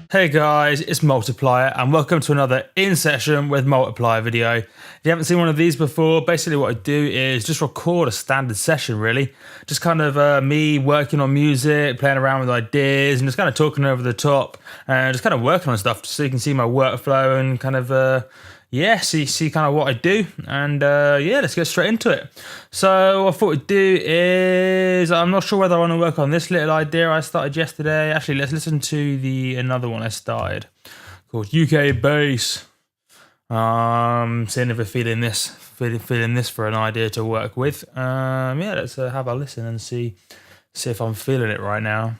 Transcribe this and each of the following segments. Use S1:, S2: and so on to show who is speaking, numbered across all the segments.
S1: Hey guys, it's Multiplier and welcome to another In Session with Multiplier video. If you haven't seen one of these before, basically what I do is just record a standard session really. Just kind of me working on music, playing around with ideas and just kind of talking over the top and just kind of working on stuff so you can see my workflow and kind of see kind of what I do, and let's get straight into it. So what I thought we'd do is, I'm not sure whether I want to work on this little idea I started yesterday. Actually, let's listen to another one I started called UK Bass. Seeing if we're feeling this for an idea to work with. Let's have a listen and see if I'm feeling it right now.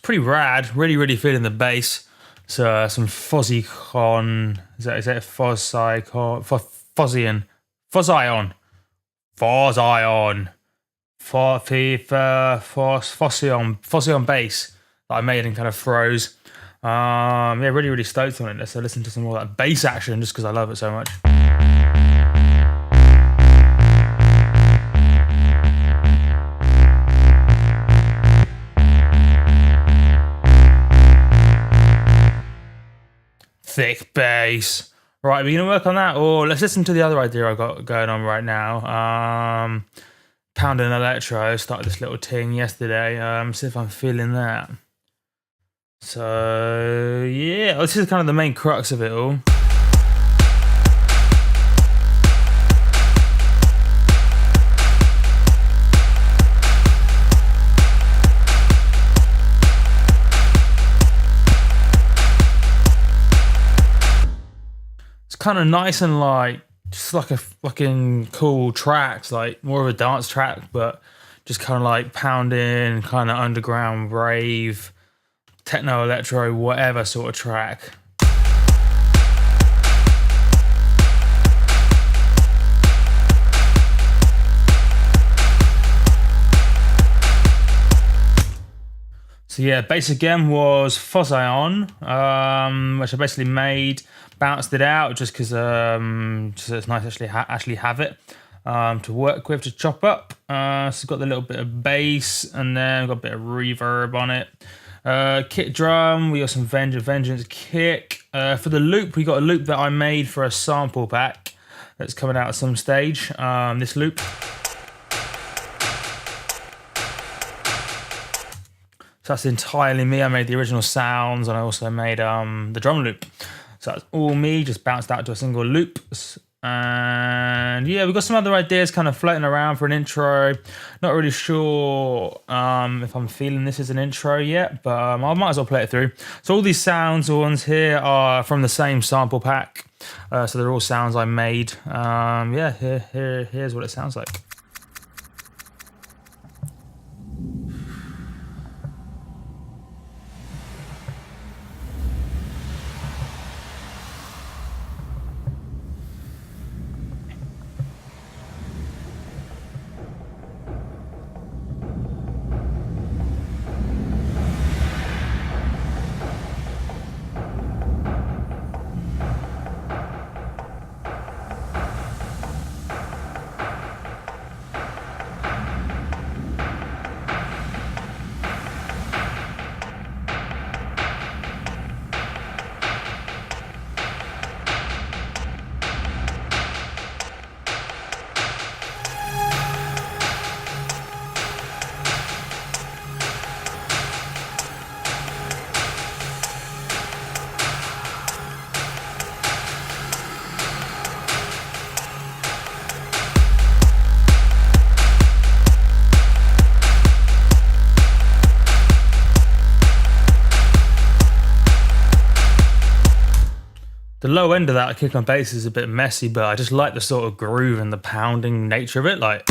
S1: Pretty rad, really feeling the bass. So some fuzzy con, is that fuzzion bass that I made and kind of froze. Really stoked on it. Let's listen to some more of that bass action just because I love it so much. Thick bass. Right, we're gonna work on that, or let's listen to the other idea I got going on right now. Pounding electro. Started this little ting yesterday. See if I'm feeling that. So yeah, this is kind of the main crux of it all. Kind of nice and like just like a fucking cool track, like more of a dance track, but just kind of like pounding, kind of underground rave, techno, electro, whatever sort of track. So yeah, bass again was Fuzzion, which I basically made, bounced it out just because it's nice to actually have it to work with, to chop up. So it's got the little bit of bass and then got a bit of reverb on it. Kick drum, we got some Vengeance kick. For the loop, we got a loop that I made for a sample pack that's coming out at some stage. This loop. So that's entirely me. I made the original sounds and I also made the drum loop. So that's all me, just bounced out to a single loop. And yeah, we've got some other ideas kind of floating around for an intro. Not really sure if I'm feeling this as an intro yet, but I might as well play it through. So all these sounds ones here are from the same sample pack. So they're all sounds I made. Here's what it sounds like. The low end of that kick on bass is a bit messy, but I just like the sort of groove and the pounding nature of it. Like,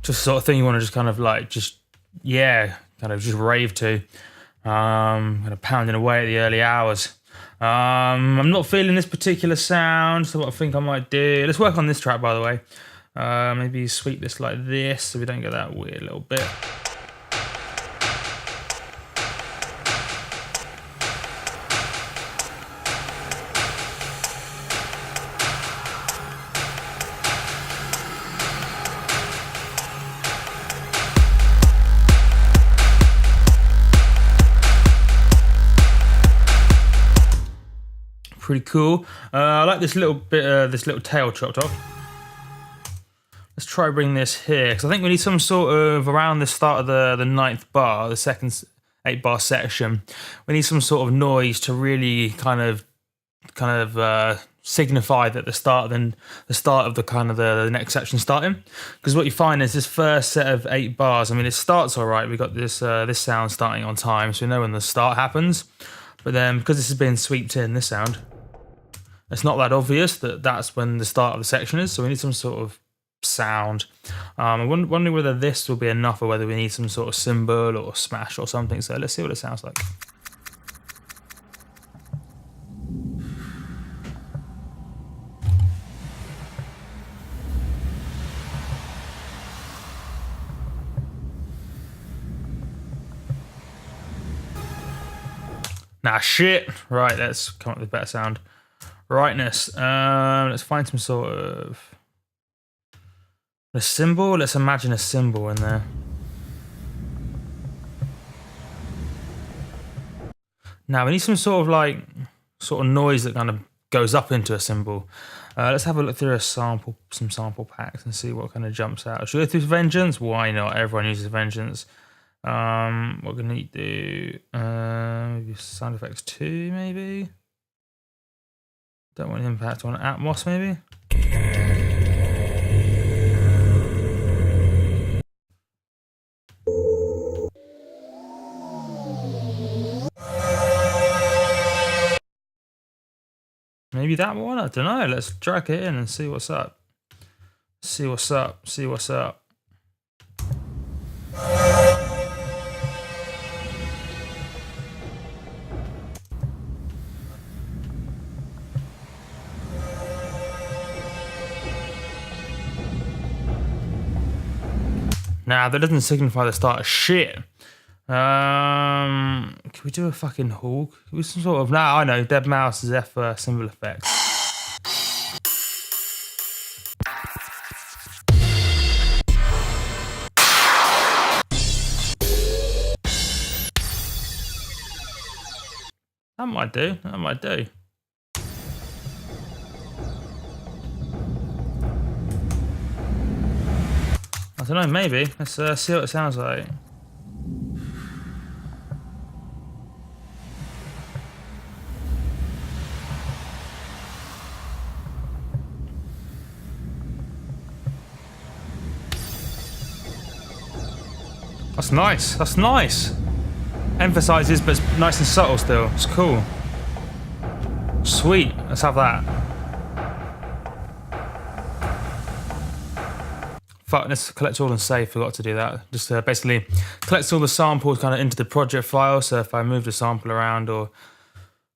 S1: just sort of thing you want to just kind of like just rave to, kind of pounding away at the early hours. I'm not feeling this particular sound, so what I think I might do, let's work on this track, by the way. Maybe sweep this like this so we don't get that weird little bit. Pretty cool. I like this little bit, this little tail chopped off. Let's try bring this here, because I think we need some sort of, around the start of the 9th bar, the second 8-bar section, we need some sort of noise to really kind of signify that the start of the next section starting. Because what you find is this first set of 8 bars, I mean, it starts all right. We got this this sound starting on time, so we know when the start happens. But then, because this has been sweeped in, this sound, it's not that obvious that that's when the start of the section is, so we need some sort of sound. I'm wondering whether this will be enough or whether we need some sort of cymbal or smash or something, so let's see what it sounds like. Nah, shit. Right, let's come up with a better sound. Rightness. Let's find some sort of a cymbal. Let's imagine a cymbal in there. Now we need some sort of noise that kind of goes up into a cymbal. Let's have a look through some sample packs and see what kind of jumps out. Should we go through Vengeance? Why not? Everyone uses Vengeance. What we're gonna need to do, maybe sound effects 2, maybe. Don't want impact on Atmos, maybe. Maybe that one. I don't know. Let's drag it in and see what's up. See what's up. See what's up. Nah, that doesn't signify the start of shit. Can we do a fucking hawk? Can we some sort of... Nah, I know. Dead Mouse, Zephyr, symbol effects. That might do. That might do. I don't know, maybe. Let's see what it sounds like. That's nice. That's nice. Emphasizes, but it's nice and subtle still. It's cool. Sweet. Let's have that. Fuck, let's collect all and save. Forgot to do that. Just basically collects all the samples kind of into the project file. So if I move the sample around or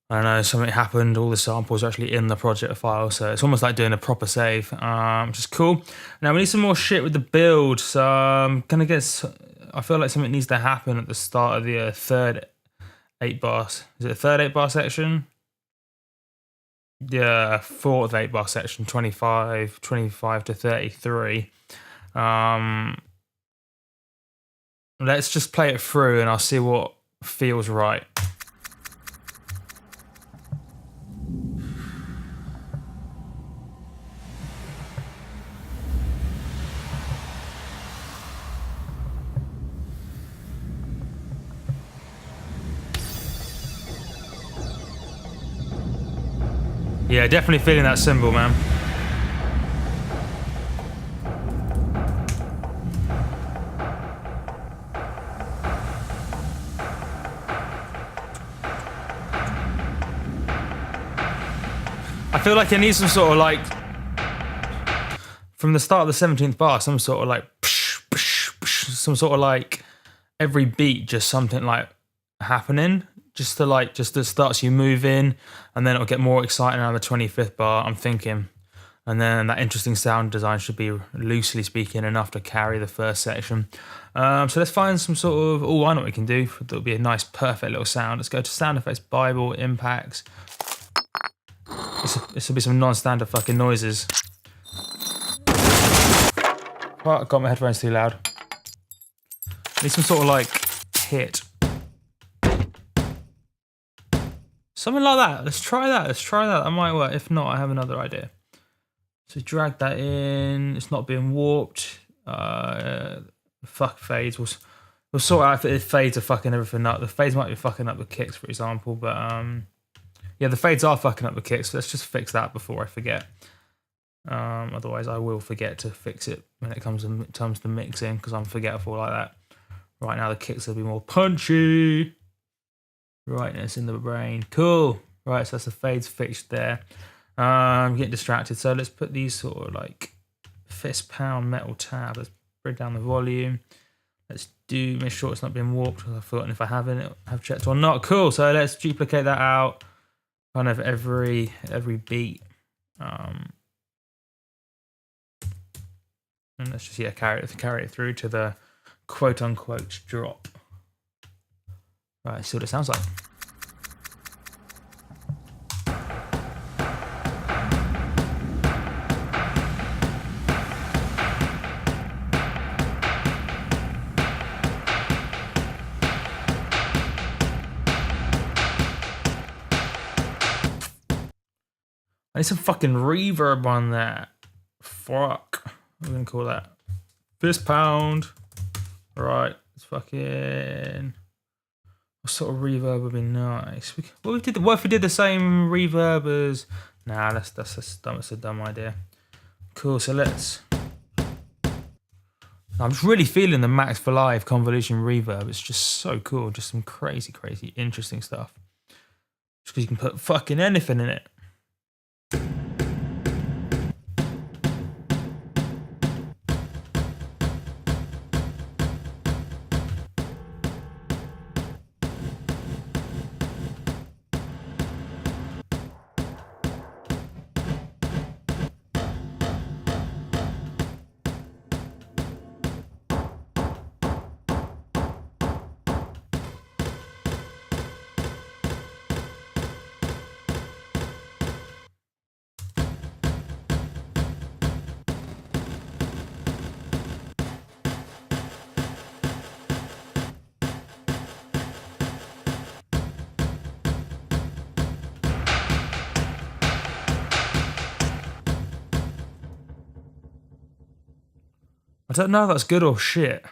S1: I don't know, something happened, all the samples are actually in the project file. So it's almost like doing a proper save, which is cool. Now we need some more shit with the build. So I'm gonna guess, I feel like something needs to happen at the start of the third 8 bars. Is it the third 8 bar section? Yeah, fourth 8 bar section, 25 to 33. Let's just play it through and I'll see what feels right. Yeah, definitely feeling that cymbal, man. I feel like it needs some sort of like, from the start of the 17th bar, some sort of like psh, psh, some sort of like every beat, just something like happening, just to starts you moving, and then it'll get more exciting around the 25th bar, I'm thinking. And then that interesting sound design should be, loosely speaking, enough to carry the first section. So let's find some sort of, I know what we can do. That'll be a nice, perfect little sound. Let's go to sound effects, Bible, impacts. This will be some non-standard fucking noises. Oh, I got my headphones too loud. Need some sort of like hit. Something like that. Let's try that. That might work. If not, I have another idea. So drag that in. It's not being warped. Fuck fades. We'll sort out if fades are fucking everything up. The fades might be fucking up the kicks, for example. But yeah, the fades are fucking up the kicks. So let's just fix that before I forget. Otherwise, I will forget to fix it when it comes to mixing, because I'm forgetful like that. Right now, the kicks will be more punchy. Rightness in the brain. Cool. Right, so that's the fades fixed there. I'm getting distracted, so let's put these sort of like fist pound metal tab. Let's bring down the volume. Let's make sure it's not being warped, because I've forgotten if I have checked or not. Cool. So let's duplicate that out. Kind of every beat. And let's just carry it through to the quote unquote drop. Right, see what it sounds like. I need some fucking reverb on that. Fuck. What are we gonna call that? Fist pound. Right, it's fucking. What sort of reverb would be nice? What if we did the same reverb as? Nah, that's a dumb idea. Cool. So let's. I'm just really feeling the Max for Live convolution reverb. It's just so cool. Just some crazy, interesting stuff. Just because you can put fucking anything in it. I don't know if that's good or shit.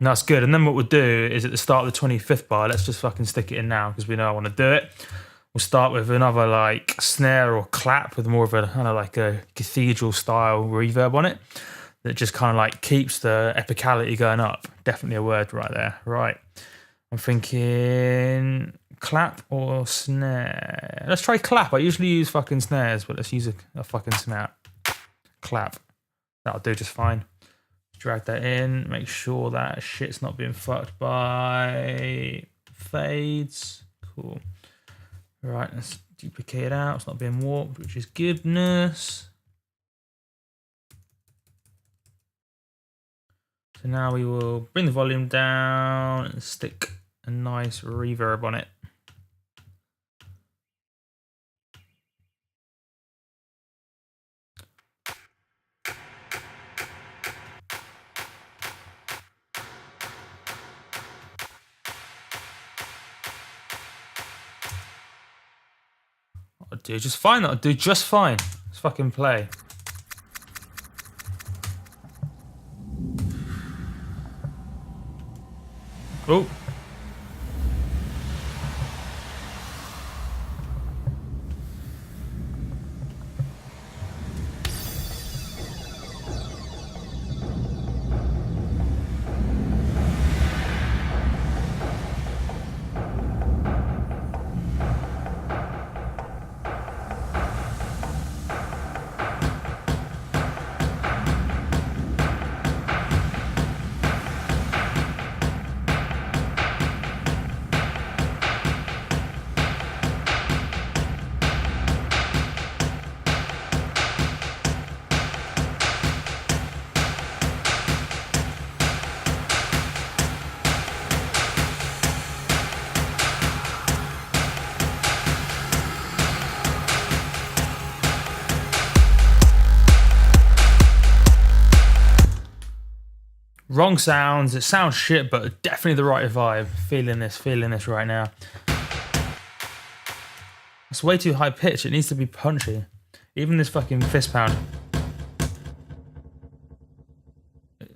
S1: No, it's good. And then what we'll do is at the start of the 25th bar, let's just fucking stick it in now, because we know I want to do it. We'll start with another like snare or clap with more of a kind of like a cathedral style reverb on it that just kind of like keeps the epicality going up. Definitely a word right there. Right. I'm thinking clap or snare. Let's try clap. I usually use fucking snares, but let's use a fucking snap. Clap. That'll do just fine. Drag that in. Make sure that shit's not being fucked by fades. Cool. Right, let's duplicate it out. It's not being warped, which is goodness. So now we will bring the volume down and stick a nice reverb on it. I'll do just fine. That'll do just fine. Let's fucking play. Oh. Wrong sounds. It sounds shit, but definitely the right vibe. Feeling this right now. It's way too high pitch. It needs to be punchy. Even this fucking fist pound.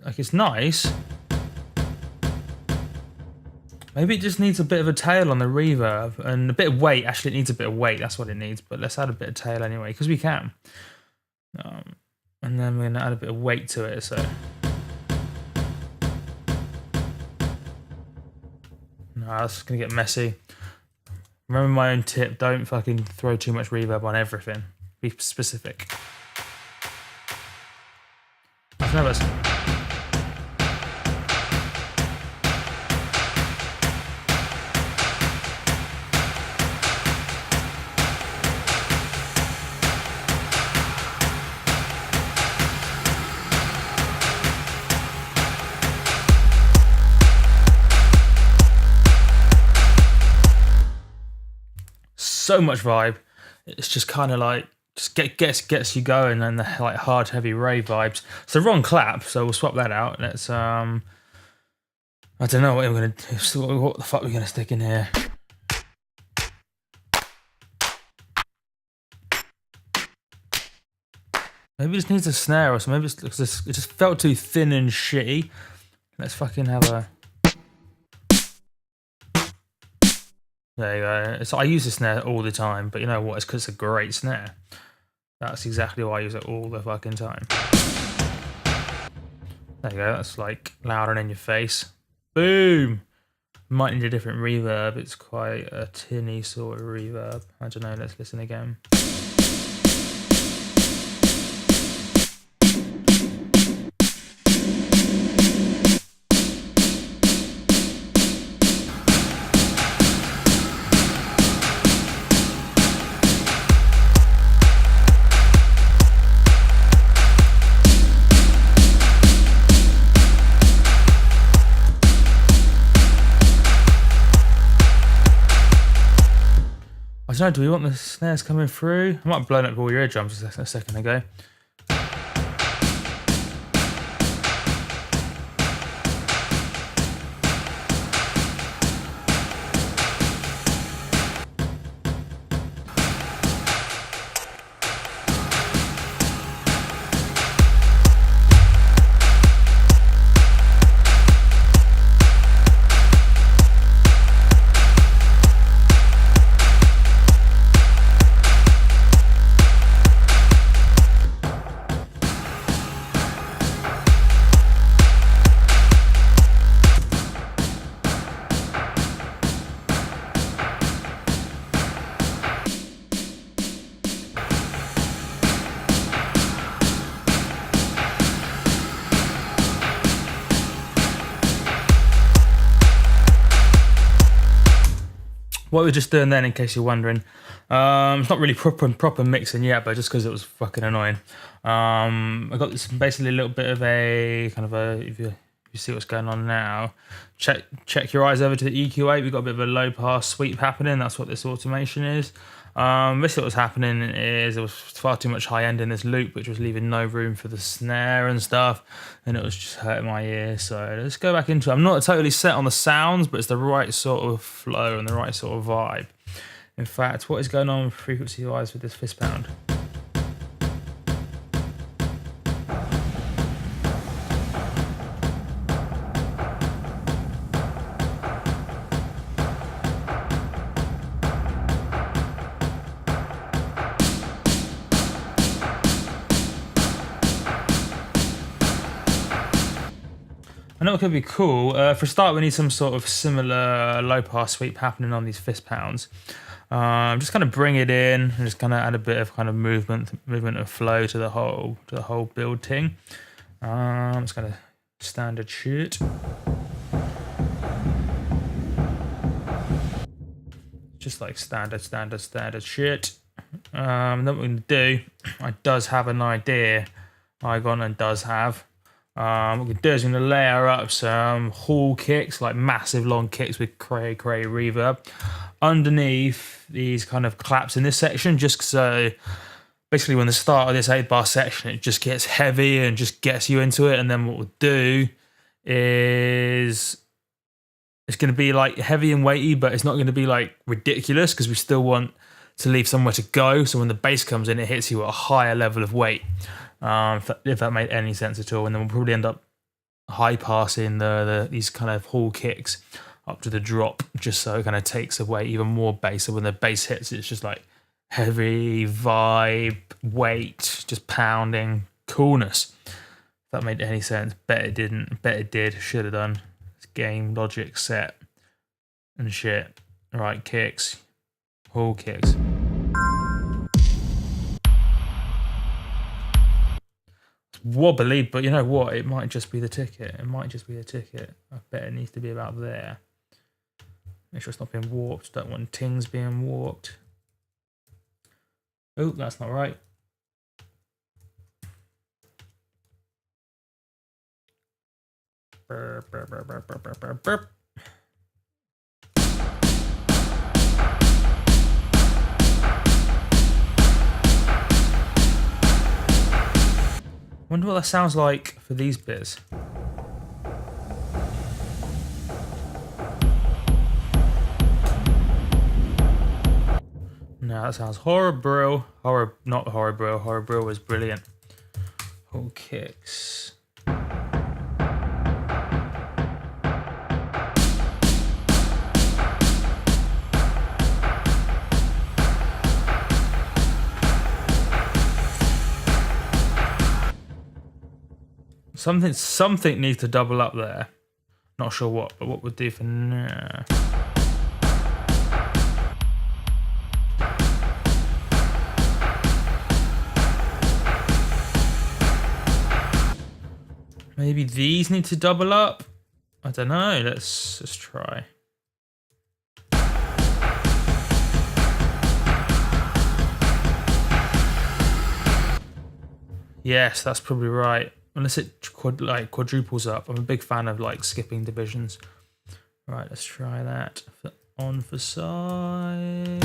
S1: Like, it's nice. Maybe it just needs a bit of a tail on the reverb and a bit of weight. Actually, it needs a bit of weight. That's what it needs. But let's add a bit of tail anyway, because we can. And then we're going to add a bit of weight to it. So. No, that's going to get messy. Remember my own tip, don't fucking throw too much reverb on everything. Be specific. That's nervous. So much vibe. It's just kind of like just gets you going, and the like hard heavy rave vibes. It's the wrong clap, so we'll swap that out. Let's I don't know what we're gonna do. What the fuck we're gonna stick in here? Maybe it just needs a snare or something. Maybe it just felt too thin and shitty. Let's fucking have a. There you go. So I use the snare all the time, but you know what? It's because it's a great snare. That's exactly why I use it all the fucking time. There you go. That's like louder and in your face. Boom! Might need a different reverb. It's quite a tinny sort of reverb. I don't know. Let's listen again. I don't know, do we want the snares coming through? I might have blown up all your eardrums a second ago. What we're just doing then, in case you're wondering, it's not really proper mixing yet, but just because it was fucking annoying. I got this basically a little bit of a kind of a, if you see what's going on now, check your eyes over to the EQ8. We've got a bit of a low pass sweep happening. That's what this automation is. Basically what's happening is there was far too much high end in this loop, which was leaving no room for the snare and stuff, and it was just hurting my ear. So let's go back into it. I'm not totally set on the sounds, but it's the right sort of flow and the right sort of vibe. In fact, what is going on frequency wise with this fist pound? I know it could be cool. For a start, we need some sort of similar low pass sweep happening on these fist pounds. Just kind of bring it in and just kind of add a bit of kind of movement of flow to the whole build thing. It's kind of standard shit. Just like standard shit. Then what we're gonna do, I does have an idea. Igon does have. What we're going to do is we're going to layer up some hall kicks, like massive long kicks with cray reverb, underneath these kind of claps in this section, just so basically when the start of this 8-bar section, it just gets heavy and just gets you into it. And then what we'll do is it's going to be like heavy and weighty, but it's not going to be like ridiculous because we still want to leave somewhere to go. So when the bass comes in, it hits you at a higher level of weight. If that made any sense at all. And then we'll probably end up high passing these kind of hall kicks up to the drop, just so it kind of takes away even more bass. So when the bass hits, it's just like heavy vibe, weight, just pounding coolness. If that made any sense. Bet it didn't. Bet it did. Should have done. It's game logic set and shit. Right, kicks, hall kicks. Wobbly, but you know what? It might just be the ticket. It might just be the ticket. I bet it needs to be about there. Make sure it's not being warped. Don't want tings being warped. Oh, that's not right. Burp, burp, burp, burp, burp, burp, burp, burp. Wonder what that sounds like for these bits. No, that sounds horrible. Not horrible. Horrible was brilliant. Whole kicks. Something needs to double up there. Not sure what, but what we'll do for now. Maybe these need to double up. I don't know. Let's try. Yes, that's probably right. Unless it quadruples up. I'm a big fan of like skipping divisions. Right, let's try that. On for side.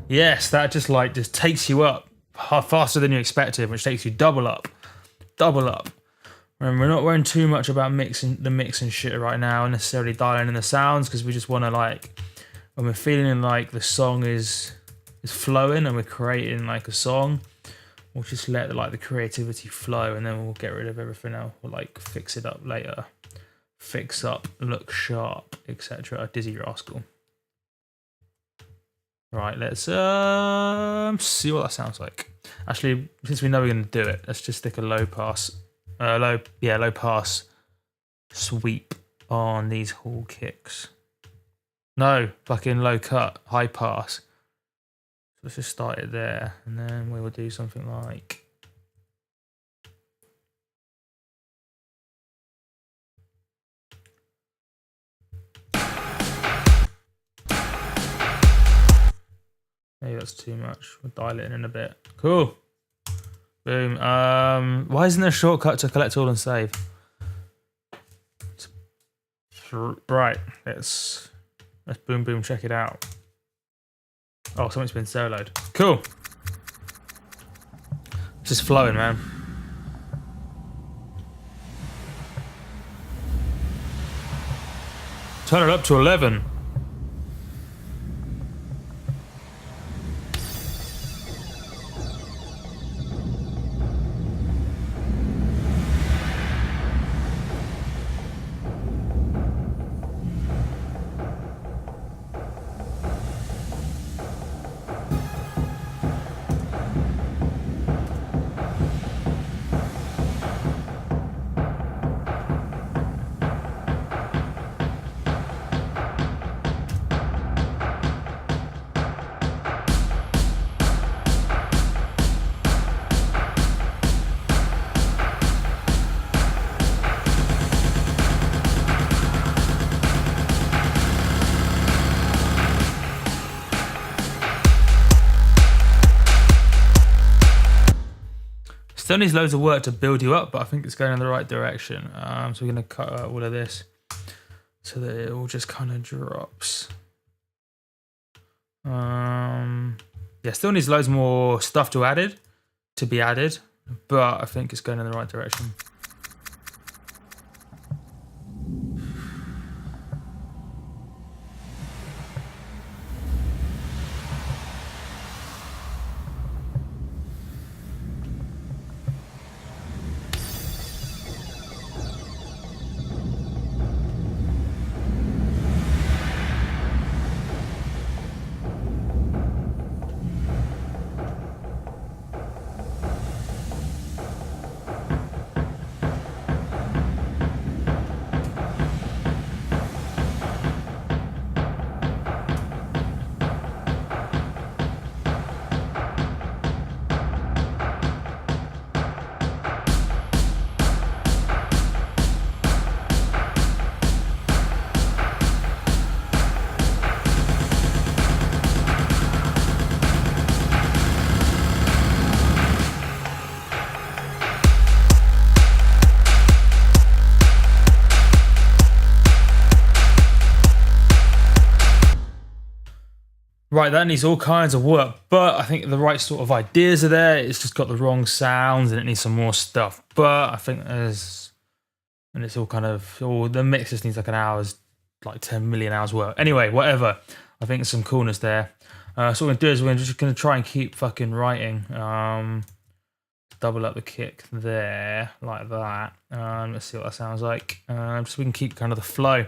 S1: Yes, that just takes you up faster than you expected, which takes you double up. Double up. And we're not worrying too much about the mix and shit right now, necessarily dialing in the sounds, because we just want to, like, when we're feeling like the song is flowing and we're creating like a song, we'll just let the creativity flow, and then we'll get rid of everything else. We'll like fix it up later, fix up, look sharp, etc. Dizzy Rascal. Right, let's see what that sounds like. Actually, since we know we're going to do it, let's just stick a low pass sweep on these hall kicks. No, fucking low cut, high pass. So let's just start it there, and then we will do something like. Maybe that's too much. We'll dial it in a bit. Cool. Boom. Why isn't there a shortcut to collect all and save? Right. Let's boom boom check it out. Oh, something's been soloed. Cool. It's just flowing, man. Turn it up to 11. Still needs loads of work to build you up, but I think it's going in the right direction. So we're going to cut out all of this. so that it all just kind of drops. Yeah, still needs loads more stuff to be added, but I think it's going in the right direction. Right, that needs all kinds of work, but I think the right sort of ideas are there. It's just got the wrong sounds and it needs some more stuff. But I think there's, and it's all kind of, the mix just needs like an hour's, like 10 million hours work. Anyway, whatever. I think there's some coolness there. So what we're going to do is we're just going to try and keep fucking writing. Double up the kick there, like that. Let's see what that sounds like. Just so we can keep kind of the flow.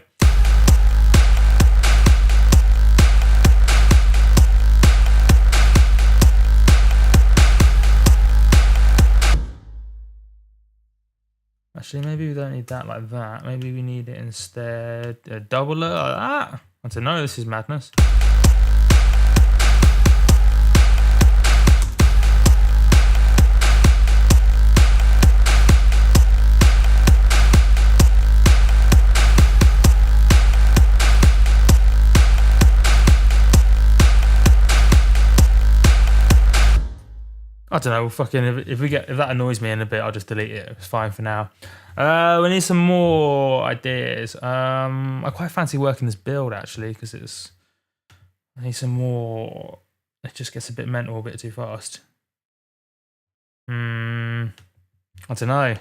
S1: Actually, maybe we don't need that like that. Maybe we need it instead double it like that. I don't know, this is madness. I don't know, fucking if that annoys me in a bit, I'll just delete it. It's fine for now. We need some more ideas. I quite fancy working this build actually, because I need some more. It just gets a bit mental a bit too fast. I don't know.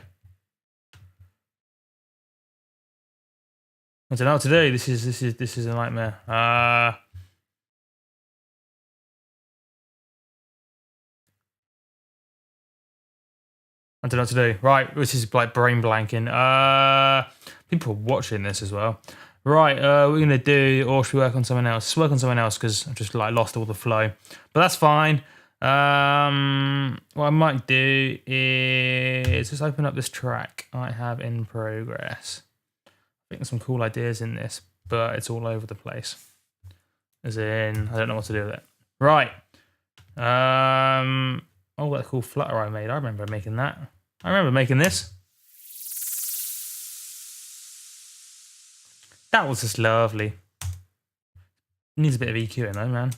S1: I don't know what to do. This is a nightmare. I don't know what to do. Right, this is like brain blanking. People are watching this as well. Right, we're gonna do, or should we work on something else? Let's work on something else because I've just like lost all the flow. But that's fine. What I might do is just open up this track I have in progress. I think there's some cool ideas in this, but it's all over the place. As in, I don't know what to do with it. Right. Oh, that cool flutter I made. I remember making that. I remember making this. That was just lovely. Needs a bit of EQ in though, man.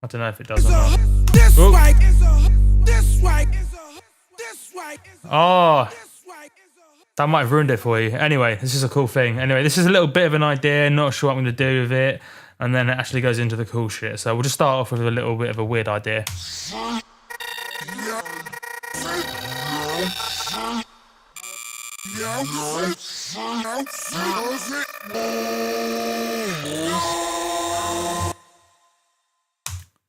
S1: I don't know if it does or not. Oh, that might have ruined it for you. Anyway, this is a cool thing. Anyway, this is a little bit of an idea. Not sure what I'm going to do with it. And then it actually goes into the cool shit. So we'll just start off with a little bit of a weird idea.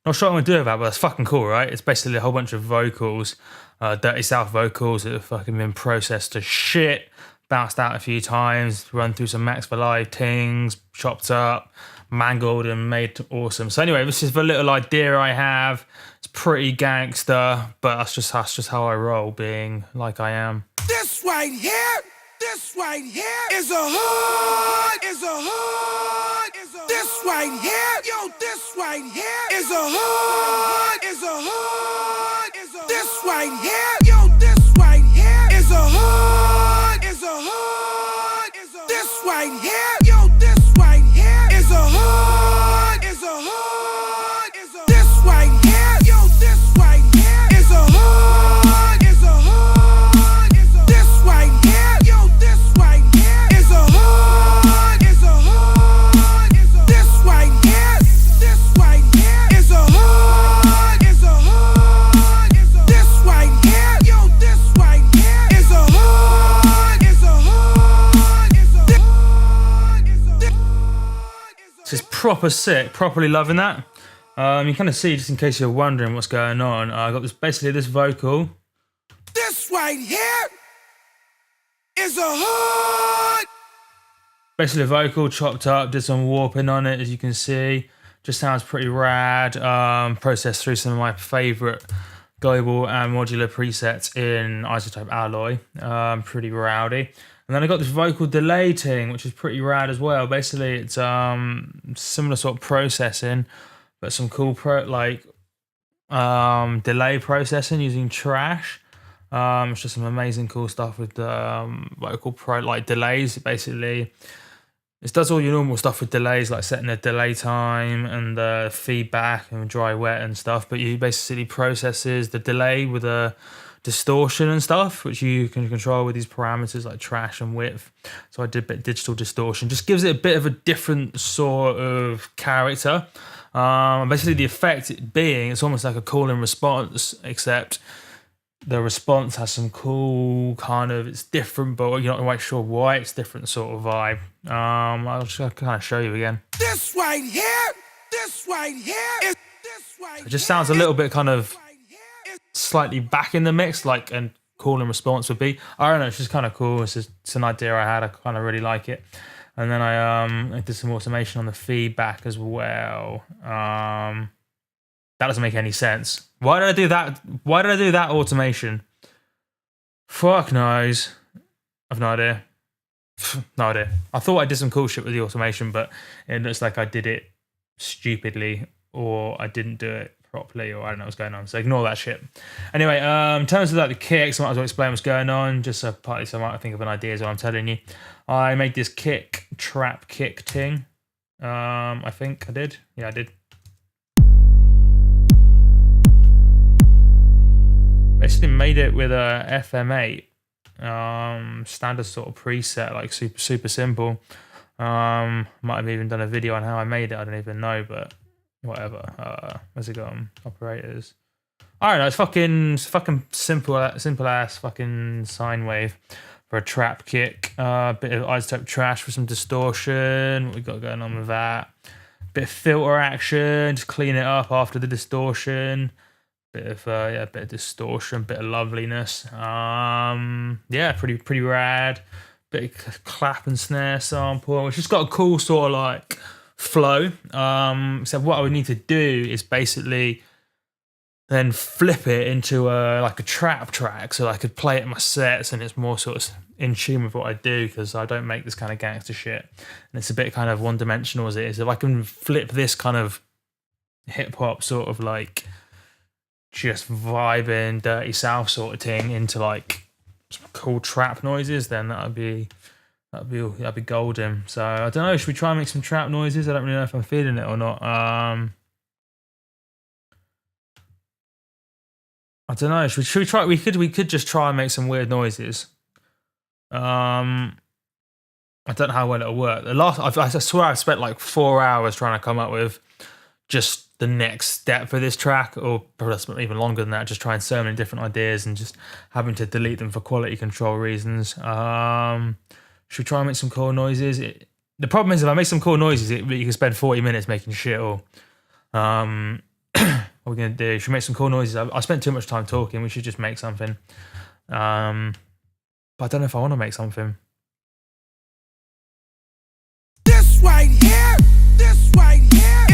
S1: Not sure what I'm going to do with that, but that's fucking cool, right? It's basically a whole bunch of vocals, Dirty South vocals that have fucking been processed to shit, bounced out a few times, run through some Max for Live things, chopped up, mangled and made awesome. So anyway, this is the little idea I have. It's pretty gangster, but that's just how I roll, being like I am. This right here is a hood, is a hood, this right here, yo, this right here is a hood, is a hood, this right here, yo, this right here is a hood, is a hood, this right here, yo, this right here is a hood, is a hood, this right here, yo, this right here is a hood, is a hood, this right here, yo, this proper sick, properly loving that. You kind of see, just in case you're wondering what's going on, I got basically this vocal.
S2: This right here is a hood.
S1: Basically a vocal chopped up, did some warping on it, as you can see. Just sounds pretty rad. Processed through some of my favorite global and modular presets in isotope alloy. Pretty rowdy. And then I got this vocal delay thing, which is pretty rad as well. Basically, it's similar sort of processing, but some cool delay processing using trash. It's just some amazing cool stuff with the vocal delays. Basically, it does all your normal stuff with delays, like setting the delay time and the feedback and dry wet and stuff. But you basically processes the delay with a distortion and stuff, which you can control with these parameters like trash and width. So I did a bit of digital distortion, just gives it a bit of a different sort of character. Basically the effect being, it's almost like a call and response, except the response has some cool kind of, it's different, but you're not quite sure why it's different sort of vibe. I'll just kind of show you again.
S2: This right here is this right.
S1: It just sounds a little bit kind of slightly back in the mix, like a call and response would be. I don't know, it's just kind of cool. It's an idea I had. I kind of really like it. And then I did some automation on the feedback as well. That doesn't make any sense. Why did I do that? Why did I do that automation? Fuck knows. I've no idea. No idea. I thought I did some cool shit with the automation, but it looks like I did it stupidly, or I didn't do it properly, or I don't know what's going on. So ignore that shit. Anyway, in terms of like the kicks, I might as well explain what's going on, just so partly so I might think of an idea as what I'm telling you. I made this trap kick thing. I think I did. Yeah, I did. Basically made it with a FM8 standard sort of preset, like super simple. Might have even done a video on how I made it. I don't even know, but whatever. Where's it gone? Operators. I don't know. It's fucking simple ass fucking sine wave for a trap kick. Bit of isotope trash for some distortion. What we got going on with that? Bit of filter action. Just clean it up after the distortion. Bit of distortion, bit of loveliness. Yeah, pretty rad. Bit of clap and snare sample, which has got a cool sort of like flow. So what I would need to do is basically then flip it into a trap track, so I could play it in my sets, and it's more sort of in tune with what I do, because I don't make this kind of gangster shit, and it's a bit kind of one dimensional as it is. If I can flip this kind of hip hop sort of like just vibing dirty south sort of thing into like some cool trap noises, then that'd be golden. So I don't know, should we try and make some trap noises? I don't really know if I'm feeling it or not. I don't know, should we try? We could just try and make some weird noises. I don't know how well it'll work. I swear I've spent like 4 hours trying to come up with just the next step for this track, or perhaps even longer than that, just trying so many different ideas and just having to delete them for quality control reasons. Should we try and make some cool noises? The problem is, if I make some cool noises, you can spend 40 minutes making shit. Or what are we going to do? Should we make some cool noises? I spent too much time talking. We should just make something. But I don't know if I want to make something.
S2: This right here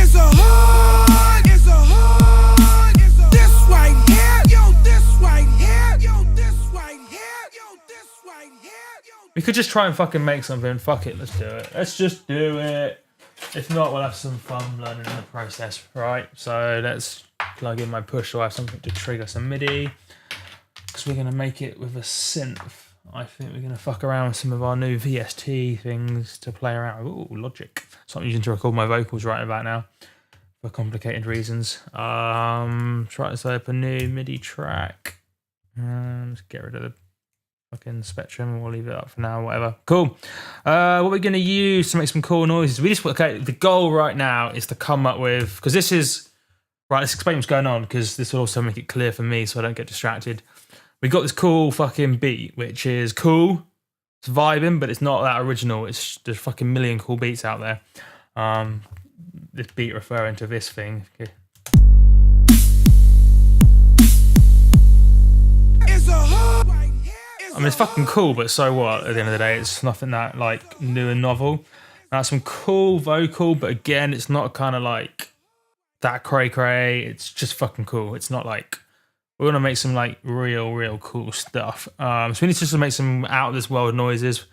S2: is a hood, is a hood, is a this right here, yo, this right here, yo, this right here, yo, this right here, yo.
S1: We could just try and fucking make something. Fuck it, let's do it. Let's just do it. If not, we'll have some fun learning in the process, right? So let's plug in my push, so I have something to trigger some MIDI, because we're going to make it with a synth. I think we're going to fuck around with some of our new VST things to play around with. Ooh, Logic. So I'm using to record my vocals right about now for complicated reasons. Try to set up a new MIDI track. Let's get rid of the fucking Spectrum. We'll leave it up for now, whatever. Cool. What we're going to use to make some cool noises. The goal right now is to come up with, because this is, right, let's explain what's going on, because this will also make it clear for me so I don't get distracted. We got this cool fucking beat, which is cool. It's vibing, but it's not that original. There's fucking million cool beats out there. this beat referring to this thing. Okay. I mean, it's fucking cool, but so what? At the end of the day, it's nothing that like new and novel. Now, some cool vocal, but again, it's not kind of like that cray. It's just fucking cool. It's not like we're gonna make some like real cool stuff. So we need to just make some out of this world noises.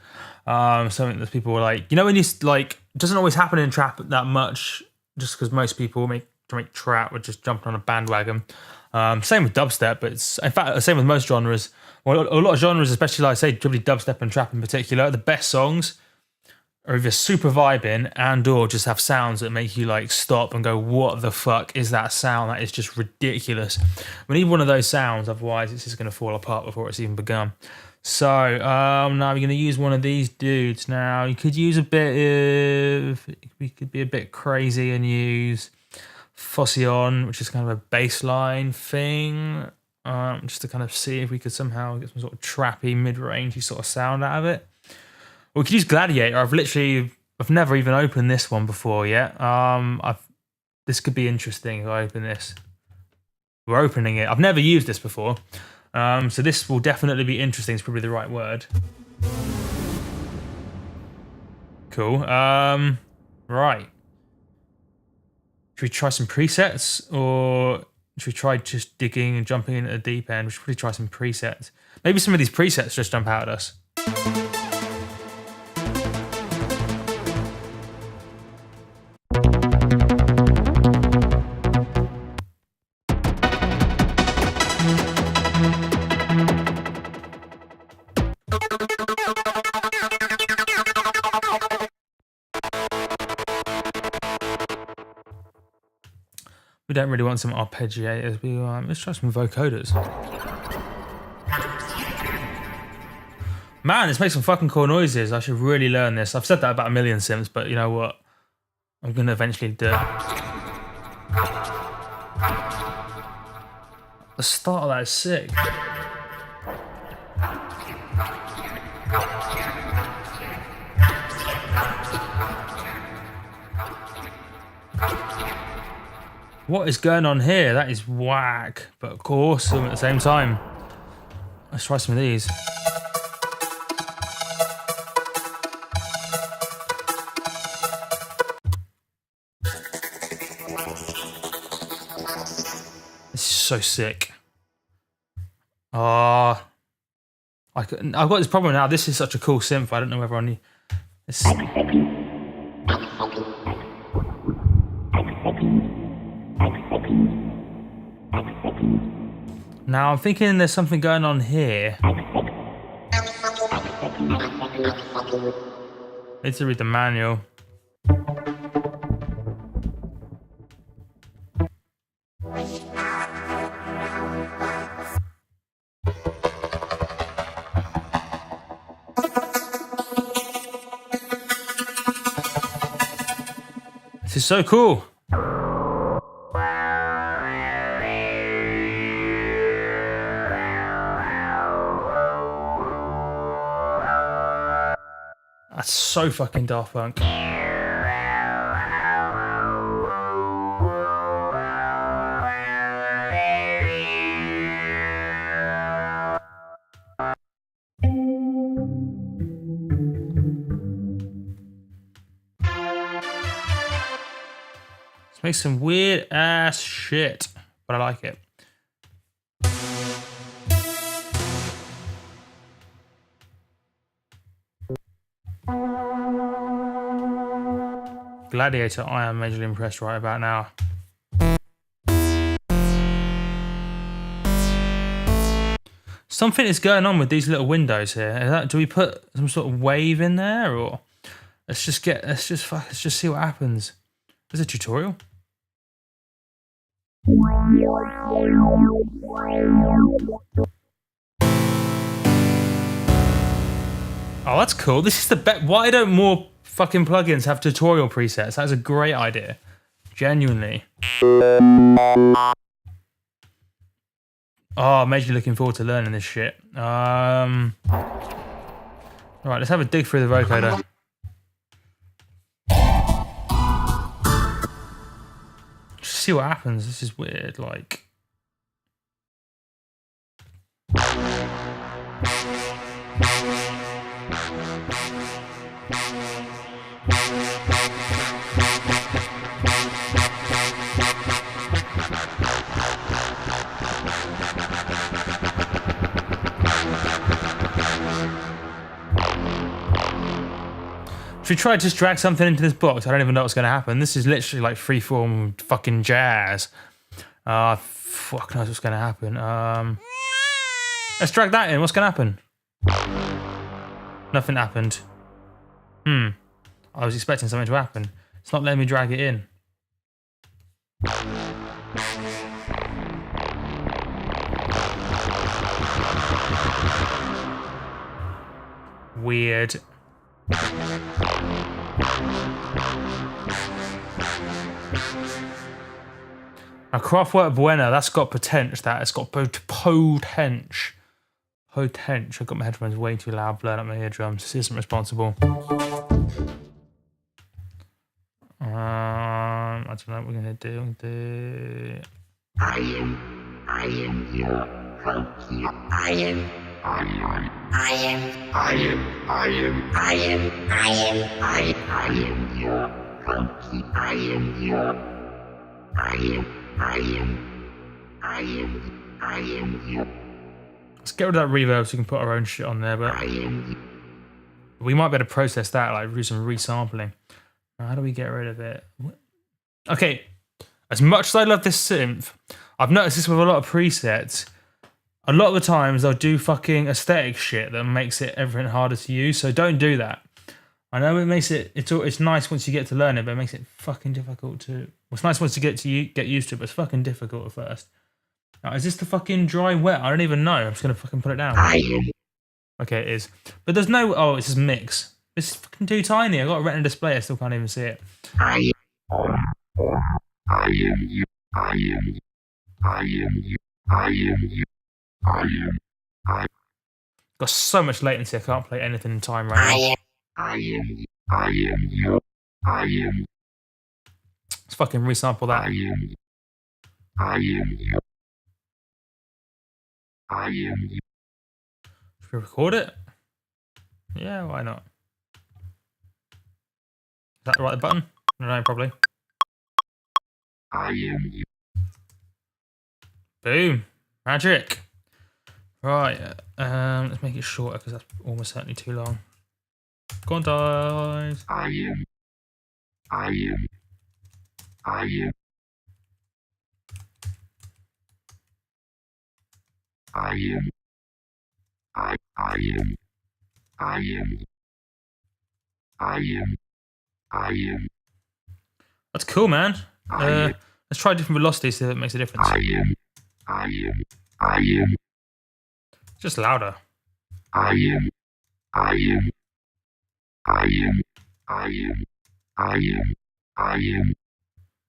S1: Something that people were like, you know, when you like, it doesn't always happen in trap that much, just because most people make trap would just jump on a bandwagon. Same with dubstep, but it's in fact the same with most genres. Well, a lot of genres, especially like I say, probably dubstep and trap in particular, the best songs are either super vibing and or just have sounds that make you like stop and go, what the fuck is that sound? That is just ridiculous. We need one of those sounds, otherwise it's just going to fall apart before it's even begun. So now we're going to use one of these dudes. Now you could use a bit of, we could be a bit crazy and use Fossion, which is kind of a bass line thing, just to kind of see if we could somehow get some sort of trappy, mid-rangey sort of sound out of it. We could use Gladiator. I've never even opened this one before yet. This could be interesting if I open this. We're opening it. I've never used this before. So this will definitely be interesting. It's probably the right word. Cool. Right. Should we try some presets, or should we try just digging and jumping in at the deep end? We should probably try some presets. Maybe some of these presets just jump out at us. We don't really want some arpeggiators. Let's try some vocoders. Man, this makes some fucking cool noises. I should really learn this. I've said that about a million sims, but you know what? I'm gonna eventually do it. The start of that is sick. What is going on here? That is whack, but of course, at the same time. Let's try some of these. This is so sick. I've got this problem now. This is such a cool synth. I don't know whether I need this. Now I'm thinking there's something going on here. Need to read the manual. This is so cool. That's so fucking Daft Punk. This makes some weird ass shit, but I like it. Gladiator, I am majorly impressed right about now. Something is going on with these little windows here. Do we put some sort of wave in there, or let's just see what happens. There's a tutorial. Oh, that's cool. This is the best. Why don't more fucking plugins have tutorial presets? That's a great idea. Genuinely. Oh, I'm majorly looking forward to learning this shit. Alright, let's have a dig through the vocoder. see what happens. This is weird, like. If we try to just drag something into this box, I don't even know what's going to happen. This is literally like freeform fucking jazz. Fuck knows what's going to happen. Let's drag that in. What's going to happen? Nothing happened. I was expecting something to happen. It's not letting me drag it in. Weird. A Craftwork Buena, that's got potential. That it's got potential. I've got my headphones way too loud, blowing up my eardrums. This isn't responsible. I don't know what we're gonna do.
S3: I am your funky. I am your funky. I am your.
S1: Let's get rid of that reverb so we can put our own shit on there, but we might be able to process that, like do some resampling. How do we get rid of it? Okay, as much as I love this synth, I've noticed this with a lot of presets. A lot of the times they'll do fucking aesthetic shit that makes it everything harder to use, so don't do that. I know it makes it's nice once you get to learn it, but it makes it fucking difficult to. Well, it's nice once you get used to it, but it's fucking difficult at first. Now, is this the fucking dry wet? I don't even know. I'm just gonna fucking put it down. Okay, it is. But there's no. Oh, it's just mix. It's fucking too tiny. I got a retina display. I still can't even see it. Got so much latency. I can't play anything in time right now. Let's fucking resample that. Should we record it? Yeah, why not? Is that the right button? No, probably. Boom. Magic. Right. Let's make it shorter because that's almost certainly too long. Go on, guys. That's cool, man. Let's try different velocities, see if it makes a difference. Just louder.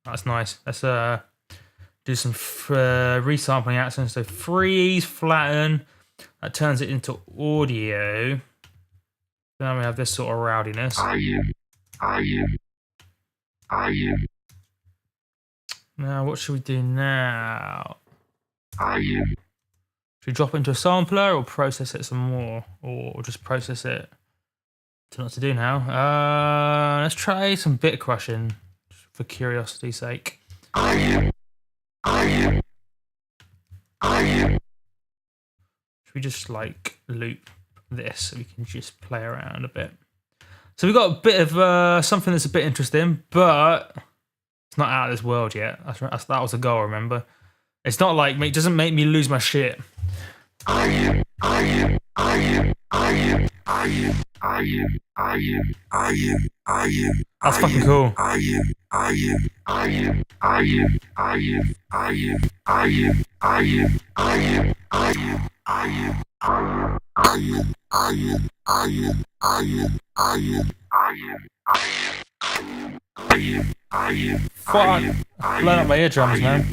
S1: That's nice. Let's do some resampling accents. So freeze, flatten. That turns it into audio. Now we have this sort of rowdiness. Now, what should we do now? Should we drop it into a sampler or process it some more? Or just process it? I don't know what to do now. Let's try some bit crushing for curiosity's sake. Should we just like loop this so we can just play around a bit? So we've got a bit of something that's a bit interesting, but it's not out of this world yet. That was the goal, remember? It's not like, it doesn't make me lose my shit. That's fucking cool. Fuck. Blowing up my eardrums, man.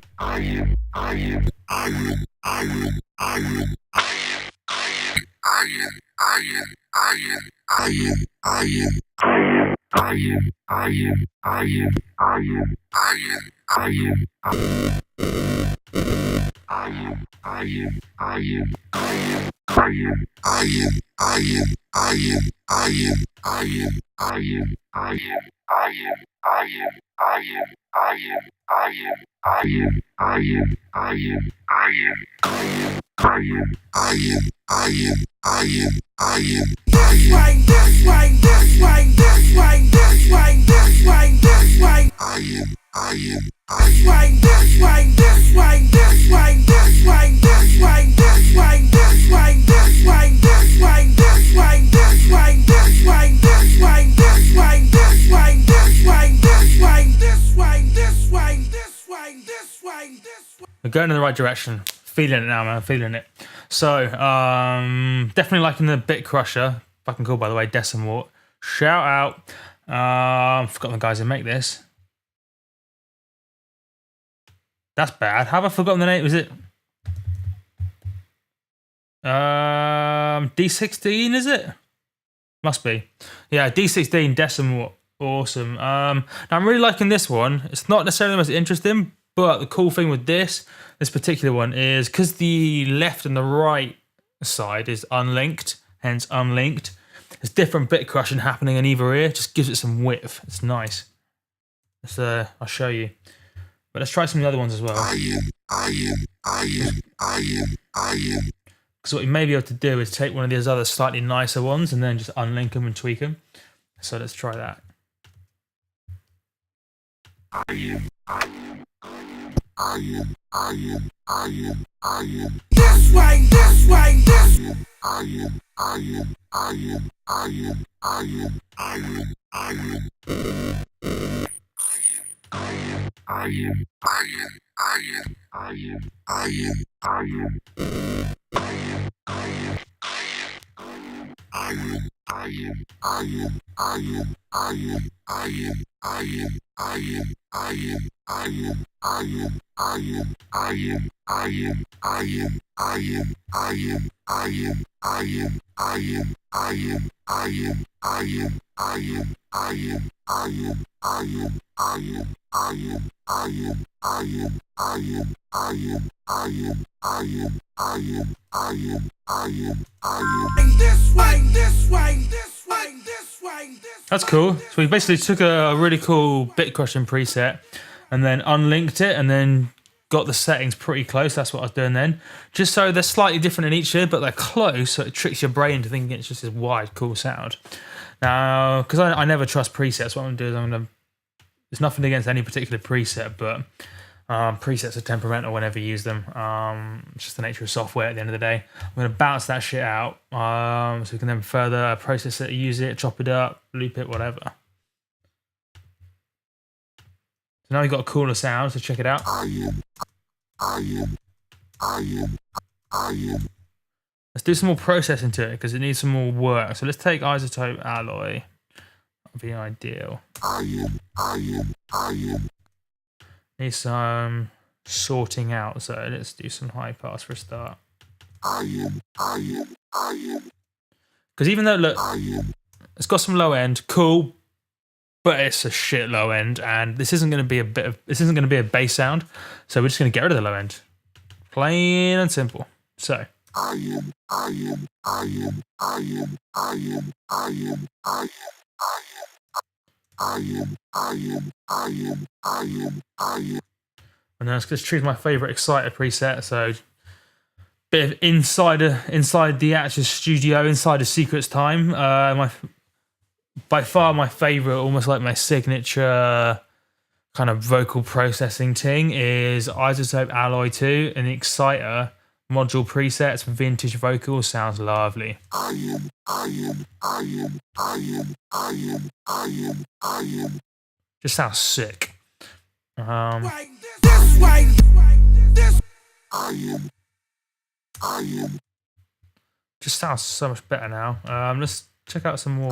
S1: We're going in the right direction. Feeling it now, man. Feeling it. So, definitely liking the Bit Crusher. Fucking cool, by the way. Decimort. Shout out. Forgot the guys who make this. That's bad. Have I forgotten the name? Was it D16? Is it? Must be. Yeah, D16 Decimort. Awesome. Now I'm really liking this one. It's not necessarily the most interesting, but the cool thing with this particular one is because the left and the right side is unlinked, hence unlinked. There's different bit crushing happening in either ear. Just gives it some width. It's nice. I'll show you. But let's try some of the other ones as well. Because what you may be able to do is take one of these other slightly nicer ones and then just unlink them and tweak them. So let's try that.
S2: This way, this way, this way.
S1: That's cool. So we basically took a really cool bit crushing preset and then unlinked it and then got the settings pretty close. That's what I was doing then. Just so they're slightly different in each ear, but they're close, so it tricks your brain to thinking it's just this wide, cool sound. Now, because I never trust presets, what I'm going to do is there's nothing against any particular preset, but presets are temperamental whenever you use them. It's just the nature of software at the end of the day. I'm going to bounce that shit out so we can then further process it, use it, chop it up, loop it, whatever. So now we've got a cooler sound, so check it out. Let's do some more processing to it because it needs some more work. So let's take isotope alloy. That'd be ideal. Need some sorting out, so let's do some high pass for a start. Because even though, look, it's got some low end, cool, but it's a shit low end, and this isn't going to be a bass sound, so we're just going to get rid of the low end, plain and simple. So. And then let's just choose my favorite exciter preset. So, bit of inside the actual studio, inside of Secrets time. By far my favorite, almost like my signature kind of vocal processing thing is Isotope Alloy 2 and the exciter module presets. Vintage vocals sounds lovely. Just sounds sick. Just sounds so much better now. Let's check out some more.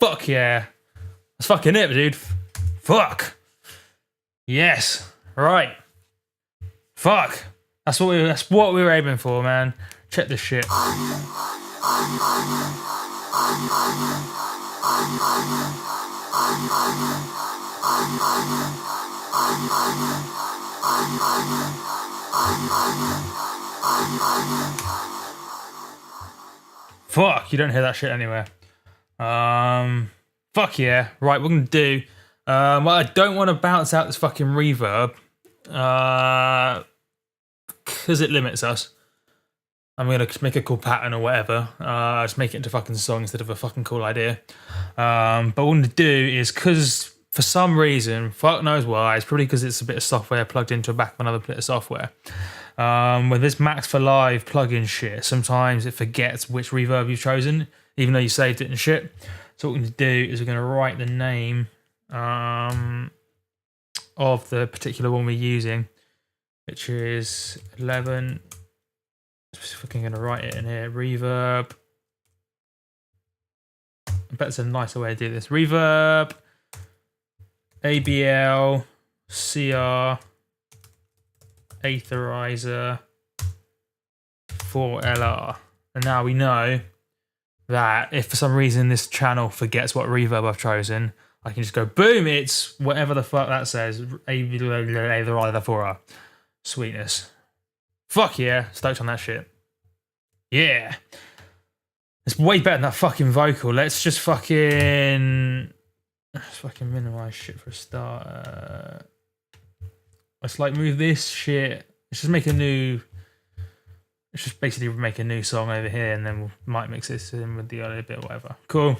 S1: Fuck yeah. That's fucking it, dude. Fuck. Yes. Right. Fuck. That's what we were aiming for, man. Check this shit. Fuck, you don't hear that shit anywhere. Fuck yeah. Right, we're gonna do. Well, I don't want to bounce out this fucking reverb, because it limits us. I'm gonna make a cool pattern or whatever. Just make it into a fucking song instead of a fucking cool idea. But what I'm gonna do is, because for some reason, fuck knows why, it's probably because it's a bit of software plugged into the back of another bit of software. With this Max for Live plugin shit, sometimes it forgets which reverb you've chosen, even though you saved it and shit. So what we're gonna do is we're gonna write the name of the particular one we're using, which is 11. Just fucking gonna write it in here. Reverb. I bet it's a nicer way to do this. Reverb. ABL. CR. Aetherizer. 4LR. And now we know that if for some reason this channel forgets what reverb I've chosen, I can just go boom, it's whatever the fuck that says. Aetherizer. Sweetness. Fuck yeah, stoked on that shit. Yeah. It's way better than that fucking vocal. Let's just fucking minimize shit for a start. Let's like move this shit. Let's just make a new. Let's just basically make a new song over here, and then we might mix this in with the other bit or whatever. Cool.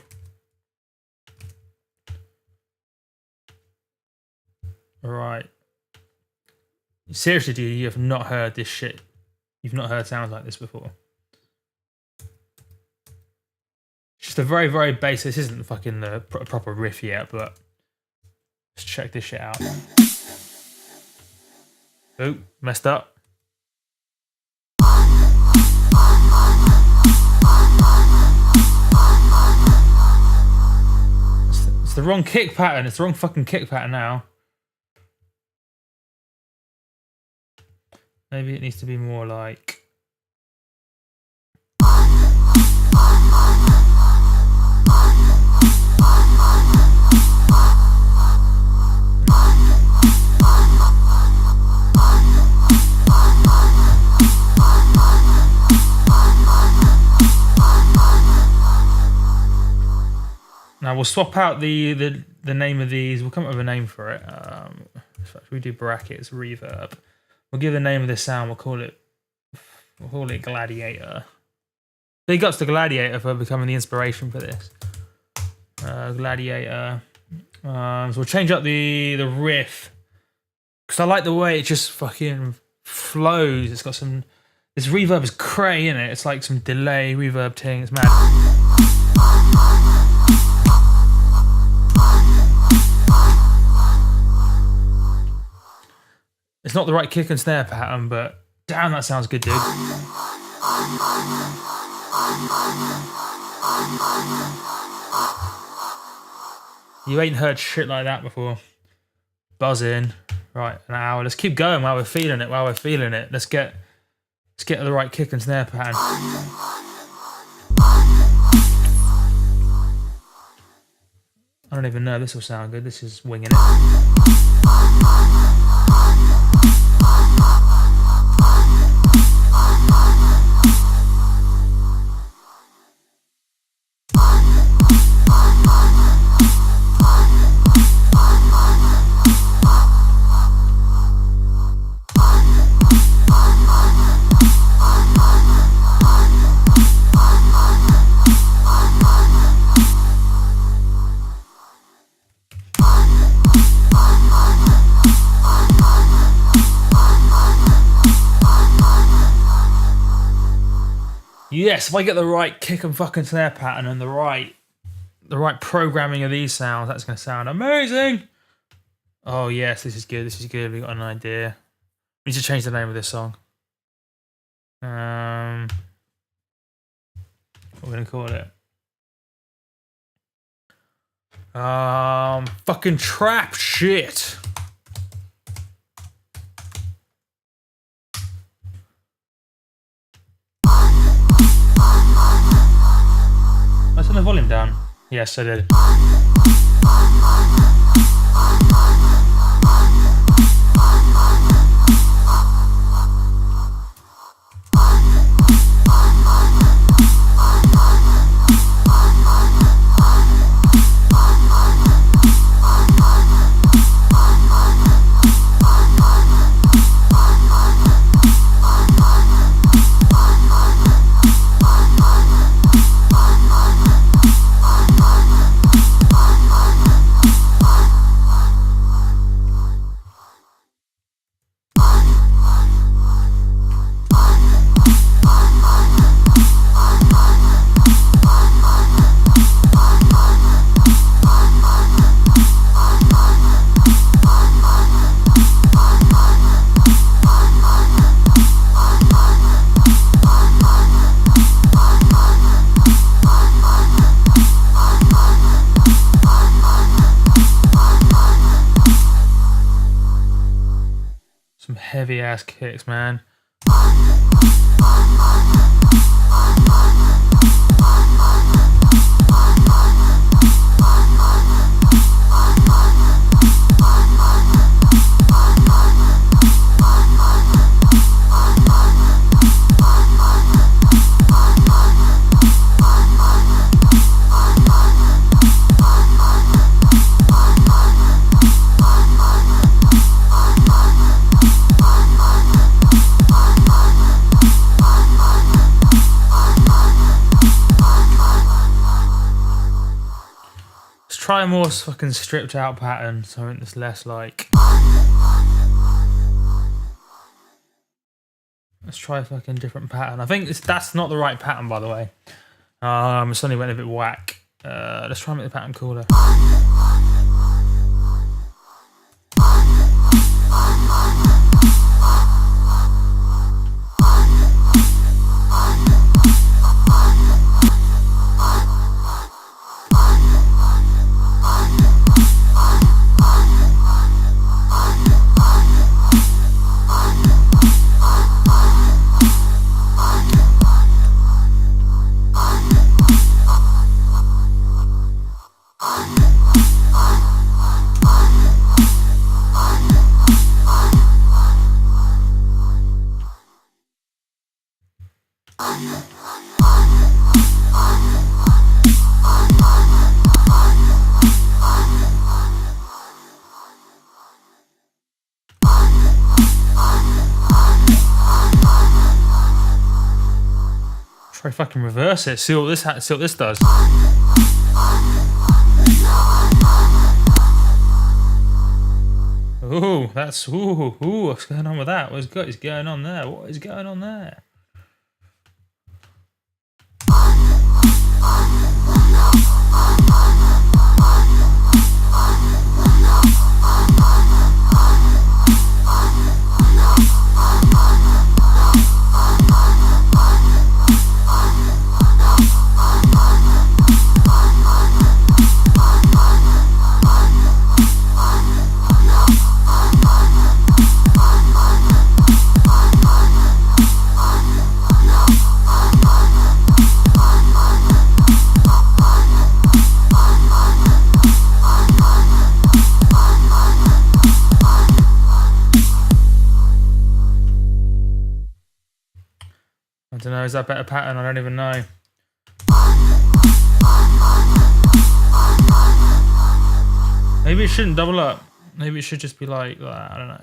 S1: Alright. Seriously, dude, you have not heard this shit. You've not heard sounds like this before. It's just a very, very basic. This isn't fucking the proper riff yet, but let's check this shit out. Oh, messed up. It's the wrong kick pattern. It's the wrong fucking kick pattern now. Maybe it needs to be more like. Now we'll swap out the name of these. We'll come up with a name for it. We do brackets reverb. We'll give the name of this sound. We'll call it Gladiator. Big ups to Gladiator for becoming the inspiration for this. Gladiator. So we'll change up the riff, because I like the way it just fucking flows. It's got some. This reverb is cray in it. It's like some delay reverb thing. It's mad. It's not the right kick and snare pattern, but damn, that sounds good, dude. You ain't heard shit like that before. Buzz in. Right, an hour. Let's keep going while we're feeling it, Let's get the right kick and snare pattern. I don't even know if this will sound good. This is winging it. Yes, if I get the right kick and fucking snare pattern and the right programming of these sounds, that's going to sound amazing. Oh yes, this is good. This is good. We got an idea. We need to change the name of this song. What are we going to call it? Fucking trap shit. I turn the volume down. Yes, I did. Some heavy ass kicks, man. Try a more fucking stripped out pattern, something that's less like. Let's try a fucking different pattern. I think that's not the right pattern, by the way. It suddenly went a bit whack. Let's try and make the pattern cooler. Try fucking reverse it. See what this does. Ooh, that's ooh. What's going on with that? What is going on there? What is going on there? I don't know, is that a better pattern? I don't even know. Maybe it shouldn't double up. Maybe it should just be like that. I don't know.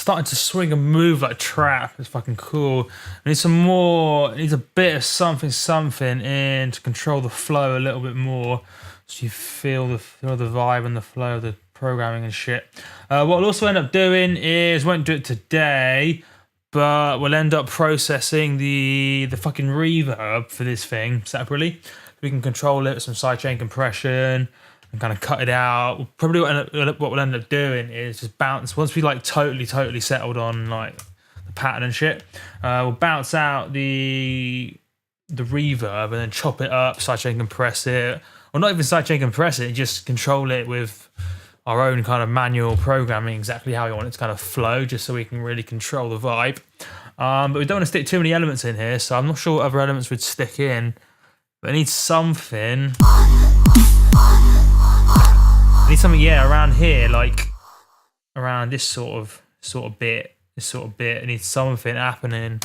S1: starting to swing and move like a trap. It's fucking cool. I need some more. It needs a bit of something in to control the flow a little bit more, so you feel the vibe and the flow of the programming and shit. What I'll also end up doing is, won't do it today, but we'll end up processing the fucking reverb for this thing separately. We can control it with some sidechain compression and kind of cut it out. Probably what we'll end up doing is just bounce, once we like totally settled on like the pattern and shit, we'll bounce out the reverb and then chop it up, sidechain compress it, or not even sidechain compress it, just control it with our own kind of manual programming, exactly how we want it to kind of flow, just so we can really control the vibe. But we don't want to stick too many elements in here, so I'm not sure what other elements would stick in, but I need something. I need something, yeah, around here, like around this sort of bit. I need something happening.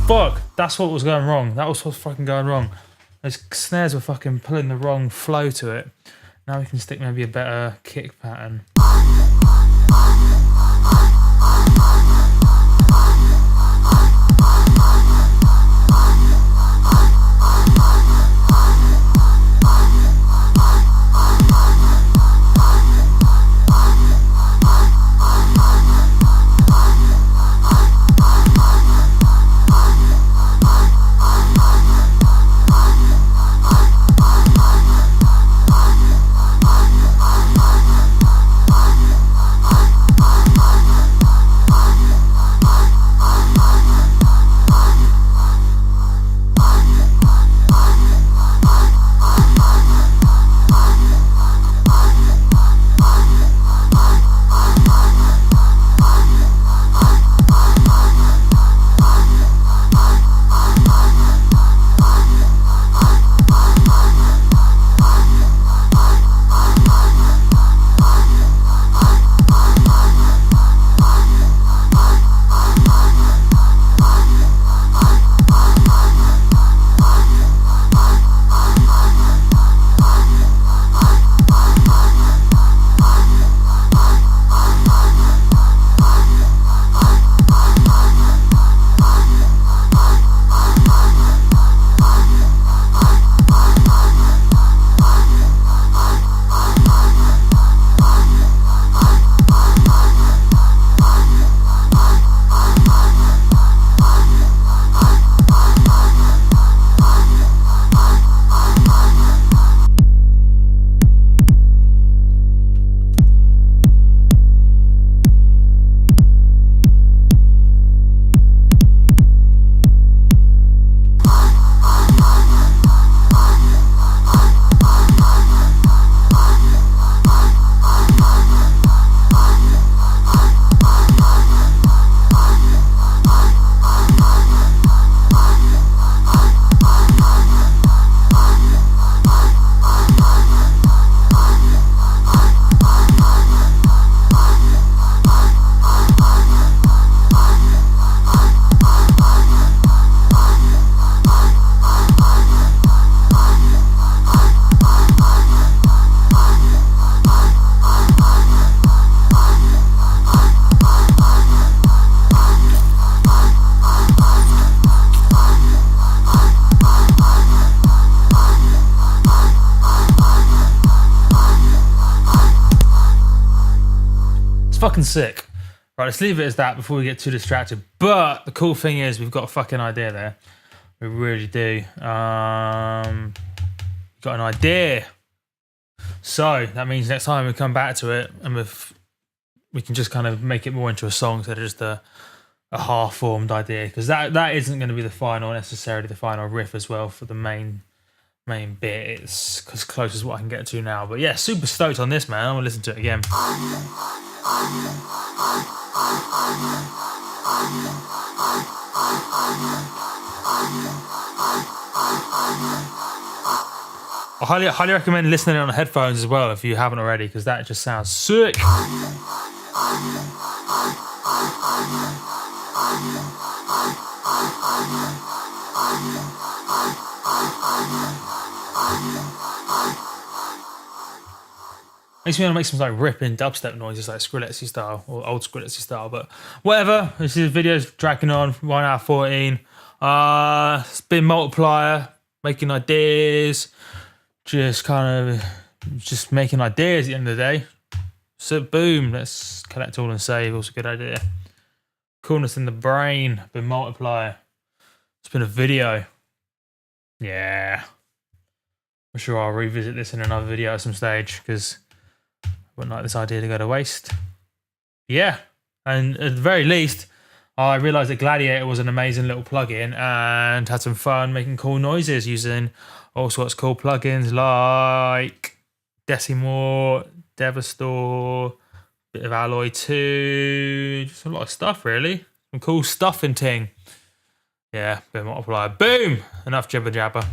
S1: Fuck, that's what was going wrong. That was what's fucking going wrong. Those snares were fucking pulling the wrong flow to it. Now we can stick maybe a better kick pattern. Fucking sick. Right, let's leave it as that before we get too distracted. But the cool thing is we've got a fucking idea there. We really do. Got an idea. So that means next time we come back to it, and we can just kind of make it more into a song instead of just a half-formed idea, because that isn't going to be necessarily the final riff as well for the main bit. It's as close as what I can get to now. But yeah, super stoked on this, man. I'm gonna listen to it again. I highly recommend listening on headphones as well if you haven't already, because that just sounds sick. Makes me want to make some like ripping dubstep noises, like Skrillexy style or old Skrillexy style, but whatever. This video's dragging on 1 hour 14. It's been Multiplier, making ideas, just making ideas at the end of the day. So boom, let's collect all and save. Also a good idea. Coolness in the brain, been Multiplier. It's been a video. Yeah. I'm sure I'll revisit this in another video at some stage, because I wouldn't like this idea to go to waste. Yeah, and at the very least, I realised that Gladiator was an amazing little plugin and had some fun making cool noises using all sorts of cool plugins like Decimort, Devastor, bit of Alloy 2, just a lot of stuff really. Some cool stuff in ting. Yeah, bit of Multiplier. Boom! Enough jibber jabber.